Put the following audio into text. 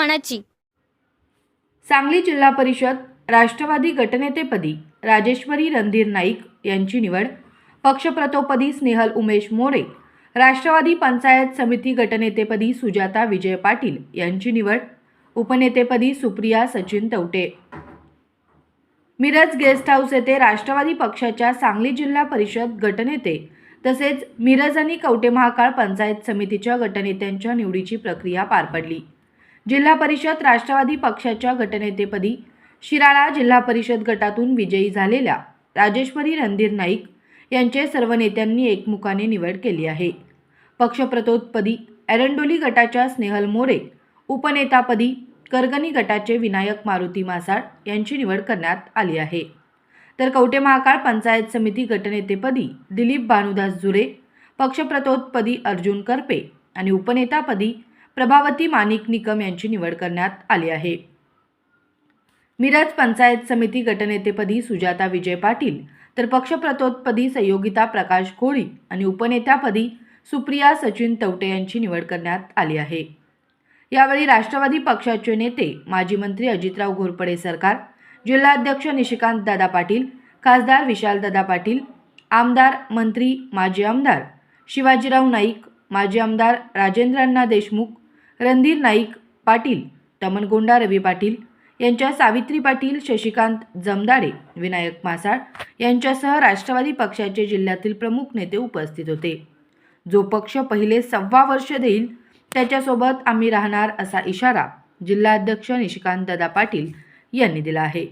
मानाची। सांगली जिल्हा परिषद राष्ट्रवादी गटनेतेपदी राजेश्वरी रणधीर नाईक यांची निवड, पक्षप्रतोपदी स्नेहल उमेश मोरे, राष्ट्रवादी पंचायत समिती गटनेतेपदी सुजाता विजय पाटील यांची निवड, उपनेतेपदी सुप्रिया सचिन तवटे। मिरज गेस्ट हाऊस येथे राष्ट्रवादी पक्षाच्या सांगली जिल्हा परिषद गटनेते तसेच मिरज आणि कवठे महाकाळ पंचायत समितीच्या गटनेत्यांच्या निवडीची प्रक्रिया पार पडली। जिल्हा परिषद राष्ट्रवादी पक्षाच्या गटनेतेपदी शिराळा जिल्हा परिषद गटातून विजयी झालेल्या राजेश्वरी रणधीर नाईक यांचे सर्व नेत्यांनी एकमुखाने निवड केली आहे। पक्षप्रतोदपदी एरंडोली गटाच्या स्नेहल मोरे, उपनेतापदी करगणी गटाचे विनायक मारुती मासाळ यांची निवड करण्यात आली आहे। तर कवठे महाकाळ पंचायत समिती गटनेतेपदी दिलीप भानुदास जुरे, पक्षप्रतोदपदी अर्जुन करपे आणि उपनेतापदी प्रभावती माणिक निकम यांची निवड करण्यात आली आहे। मिरज पंचायत समिती गटनेतेपदी सुजाता विजय पाटील, तर पक्षप्रतोदपदी संयोगिता प्रकाश कोळी आणि उपनेत्यापदी सुप्रिया सचिन तवटे यांची निवड करण्यात आली आहे। यावेळी राष्ट्रवादी पक्षाचे नेते माजी मंत्री अजितराव घोरपडे सरकार, जिल्हाध्यक्ष निशिकांत दादा पाटील, खासदार विशाल दादा पाटील, आमदार मंत्री माजी आमदार शिवाजीराव नाईक, माजी आमदार राजेंद्रअण्णा देशमुख, रणधीर नाईक पाटील, तमनगोंडा रवी पाटील यांच्या सावित्री पाटील, शशिकांत जमदाडे, विनायक मासाळ यांच्यासह राष्ट्रवादी पक्षाचे जिल्ह्यातील प्रमुख नेते उपस्थित होते। जो पक्ष पहिले 1.25 वर्ष देईल त्याच्यासोबत आम्ही राहणार असा इशारा जिल्हाध्यक्ष निशिकांत दादा पाटील यांनी दिला आहे।